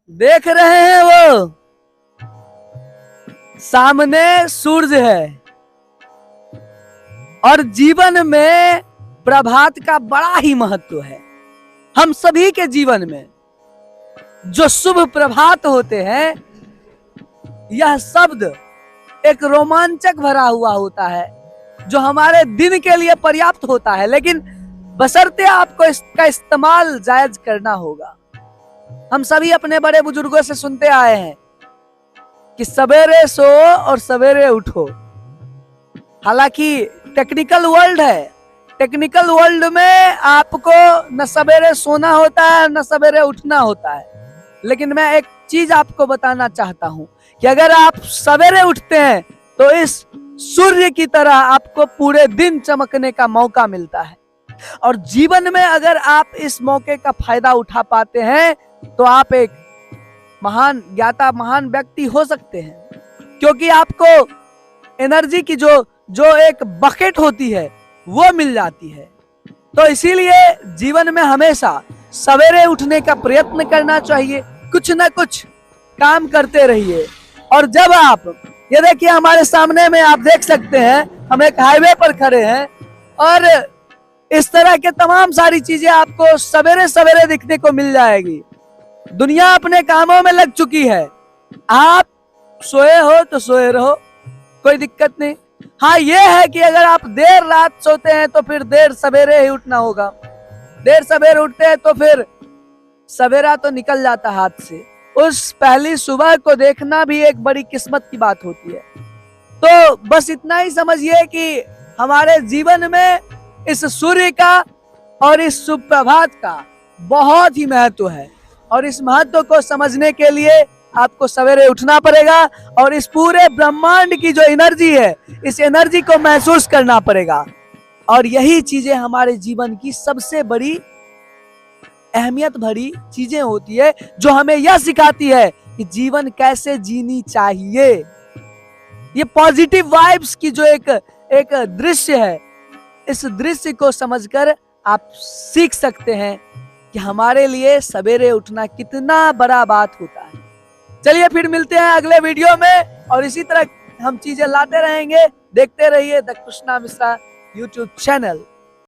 देख रहे हैं वो सामने सूरज है और जीवन में प्रभात का बड़ा ही महत्व है। हम सभी के जीवन में जो शुभ प्रभात होते हैं, यह शब्द एक रोमांचक भरा हुआ होता है जो हमारे दिन के लिए पर्याप्त होता है, लेकिन बशर्ते आपको इसका इस्तेमाल जायज करना होगा। हम सभी अपने बड़े बुजुर्गों से सुनते आए हैं कि सवेरे सो और सवेरे उठो। हालांकि टेक्निकल वर्ल्ड है, टेक्निकल वर्ल्ड में आपको न सवेरे सोना होता है न सवेरे उठना होता है, लेकिन मैं एक चीज आपको बताना चाहता हूं कि अगर आप सवेरे उठते हैं तो इस सूर्य की तरह आपको पूरे दिन चमकने का मौका मिलता है। और जीवन में अगर आप इस मौके का फायदा उठा पाते हैं तो आप एक महान ज्ञाता, महान व्यक्ति हो सकते हैं, क्योंकि आपको एनर्जी की जो एक बकेट होती है वो मिल जाती है। तो इसीलिए जीवन में हमेशा सवेरे उठने का प्रयत्न करना चाहिए, कुछ ना कुछ काम करते रहिए। और जब आप ये देखिए, हमारे सामने में आप देख सकते हैं, हम एक हाईवे पर खड़े हैं और इस तरह के तमाम सारी चीजें आपको सवेरे सवेरे दिखने को मिल जाएगी। दुनिया अपने कामों में लग चुकी है, आप सोए हो तो सोए रहो, कोई दिक्कत नहीं। हाँ, ये है कि अगर आप देर रात सोते हैं तो फिर देर सवेरे ही उठना होगा। देर सवेरे उठते हैं तो फिर सवेरा तो निकल जाता हाथ से। उस पहली सुबह को देखना भी एक बड़ी किस्मत की बात होती है। तो बस इतना ही समझिए कि हमारे जीवन में इस सूर्य का और इस सुप्रभात का बहुत ही महत्व है, और इस महत्व को समझने के लिए आपको सवेरे उठना पड़ेगा और इस पूरे ब्रह्मांड की जो एनर्जी है, इस एनर्जी को महसूस करना पड़ेगा। और यही चीजें हमारे जीवन की सबसे बड़ी अहमियत भरी चीजें होती है, जो हमें यह सिखाती है कि जीवन कैसे जीनी चाहिए। ये पॉजिटिव वाइब्स की जो एक दृश्य है, इस दृश्य को समझकर आप सीख सकते हैं कि हमारे लिए सवेरे उठना कितना बड़ा बात होता है। चलिए फिर मिलते हैं अगले वीडियो में, और इसी तरह हम चीजें लाते रहेंगे। देखते रहिए the Krishna Mishra YouTube channel.